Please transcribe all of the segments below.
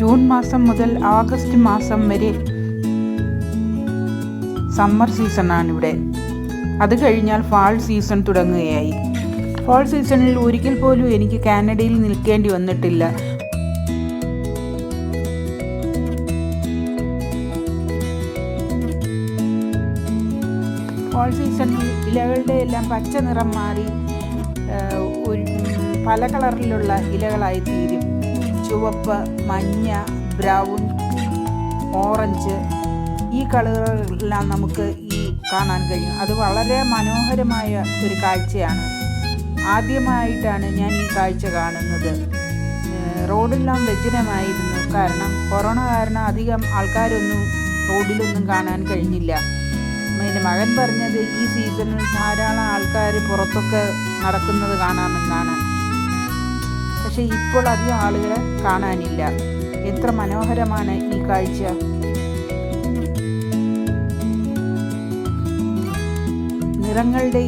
June മാസം മുതൽ August മാസം വരെ സമ്മർ സീസണാണിവിടെ. അത് കഴിഞ്ഞാൽ ഫാൾ സീസൺ തുടങ്ങുകയായി. ഫാൾ സീസണിൽ ഒരിക്കൽ പോലും എനിക്ക് കാനഡയിൽ നിൽക്കേണ്ടി വന്നിട്ടില്ല. ഫാൾ സീസണിൽ ഇലകളുടെ എല്ലാം പച്ച നിറം മാറി പല കളറിലുള്ള ഇലകളായി തീരും. ചുവപ്പ്, മഞ്ഞ, ബ്രൗൺ, ഓറഞ്ച്, ഈ കളറുകളെല്ലാം നമുക്ക് കാണാൻ കഴിയും. അത് വളരെ മനോഹരമായ ഒരു കാഴ്ചയാണ്. ആദ്യമായിട്ടാണ് ഞാൻ ഈ കാഴ്ച കാണുന്നത്. റോഡെല്ലാം വെജനമായിരുന്നു. കാരണം കൊറോണ കാരണം അധികം ആൾക്കാരൊന്നും റോഡിലൊന്നും കാണാൻ കഴിഞ്ഞില്ല. എൻ്റെ മകൻ പറഞ്ഞത് ഈ സീസണിൽ ധാരാളം ആൾക്കാർ പുറത്തൊക്കെ നടക്കുന്നത് കാണാമെന്നാണ്. പക്ഷെ ഇപ്പോൾ അധികം ആളുകളെ കാണാനില്ല. എത്ര മനോഹരമാണ് ഈ കാഴ്ച! നിറങ്ങളുടെ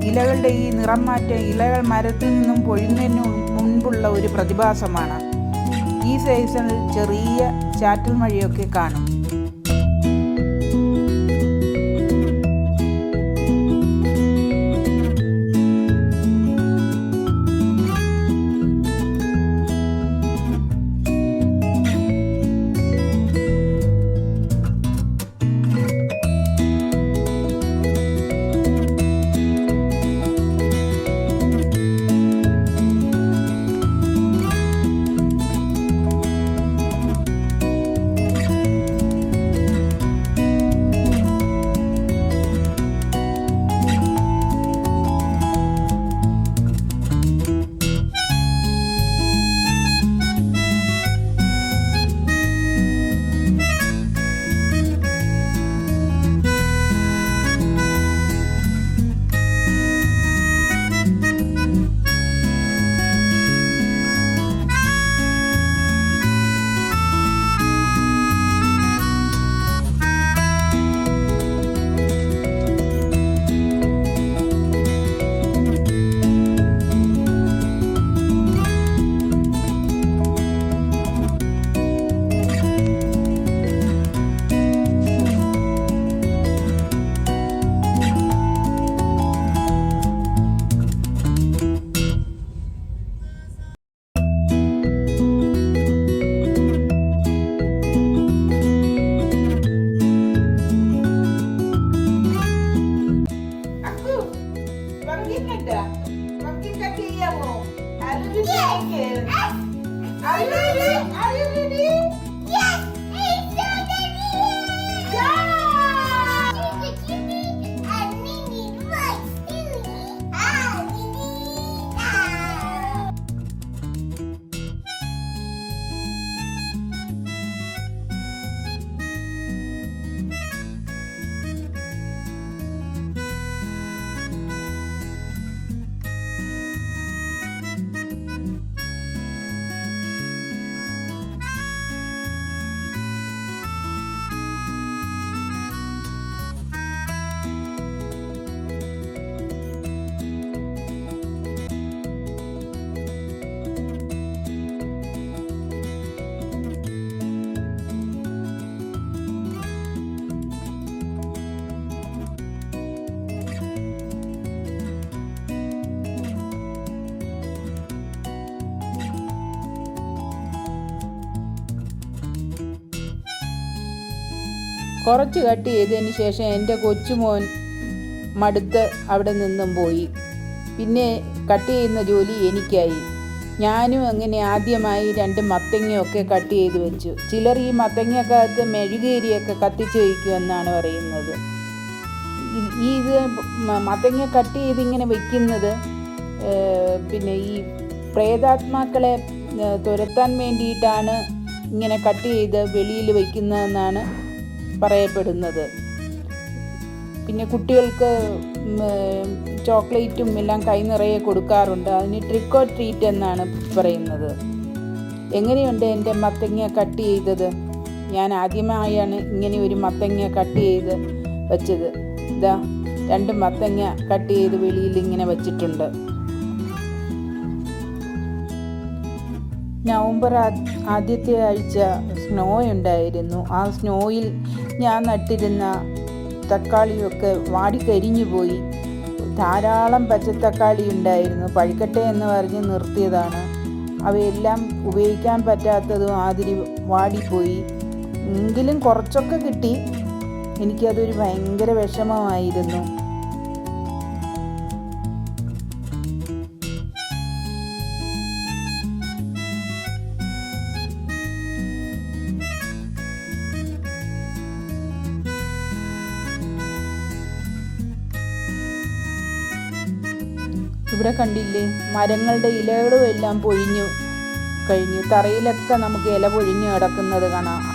ഇലകളുടെ ഈ നിറം മാറ്റം ഇലകൾ മരത്തിൽ നിന്നും പൊഴിയുന്നതിന് മുൻപുള്ള ഒരു പ്രതിഭാസമാണ്. ഈ സീസണിൽ ചെറിയ ചാറ്റൽ മഴയൊക്കെ കാണും. Are you ready? Are you ready? Yes, it's so ready. Yeah! Chibi and Mini right. കുറച്ച് കട്ട് ചെയ്തതിന് ശേഷം എൻ്റെ കൊച്ചുമോൻ മടുത്ത് അവിടെ നിന്നും പോയി. പിന്നെ കട്ട് ചെയ്യുന്ന ജോലി എനിക്കായി. ഞാനും അങ്ങനെ ആദ്യമായി 2 മത്തങ്ങയൊക്കെ കട്ട് ചെയ്ത് വെച്ചു. ചിലർ ഈ മത്തങ്ങക്കകത്ത് മെഴുകുതിരിയൊക്കെ കത്തിച്ച് വയ്ക്കുമെന്നാണ് പറയുന്നത്. ഇത് മത്തങ്ങ കട്ട് ചെയ്ത് ഇങ്ങനെ വയ്ക്കുന്നത് പിന്നെ ഈ പ്രേതാത്മാക്കളെ തുരത്താൻ വേണ്ടിയിട്ടാണ് ഇങ്ങനെ കട്ട് ചെയ്ത് വെളിയിൽ വയ്ക്കുന്നതെന്നാണ് പറയപ്പെടുന്നത്. പിന്നെ കുട്ടികൾക്ക് ചോക്ലേറ്റും എല്ലാം കൈ നിറയെ കൊടുക്കാറുണ്ട്. അതിന് ട്രിക്ക് ഓർ ട്രീറ്റ് എന്നാണ് പറയുന്നത്. എങ്ങനെയുണ്ട് എൻ്റെ മത്തങ്ങ കട്ട് ചെയ്തത്? ഞാൻ ആദ്യമായാണ് ഇങ്ങനെ ഒരു മത്തങ്ങ കട്ട് ചെയ്ത് വെച്ചത്. ഇതാ 2 മത്തങ്ങ കട്ട് ചെയ്ത് വെളിയിൽ ഇങ്ങനെ വെച്ചിട്ടുണ്ട്. നവംബർ ആദ്യത്തെ ആഴ്ച സ്നോ ഉണ്ടായിരുന്നു. ആ സ്നോയിൽ ഞാൻ നട്ടിരുന്ന തക്കാളിയൊക്കെ വാടിക്കരിഞ്ഞു പോയി. ധാരാളം പച്ചത്തക്കാളി ഉണ്ടായിരുന്നു. പഴുക്കട്ടെ എന്ന് പറഞ്ഞ് നിർത്തിയതാണ്. അവയെല്ലാം ഉപയോഗിക്കാൻ പറ്റാത്തതും ആതിരി വാടിപ്പോയി. എങ്കിലും കുറച്ചൊക്കെ കിട്ടി. എനിക്കതൊരു ഭയങ്കര വിഷമമായിരുന്നു. ഇവിടെ കണ്ടില്ലേ, മരങ്ങളുടെ ഇലകളും എല്ലാം പൊഴിഞ്ഞു കഴിഞ്ഞു. തറയിലൊക്കെ നമുക്ക് ഇല പൊഴിഞ്ഞു കിടക്കുന്നത് കാണാം.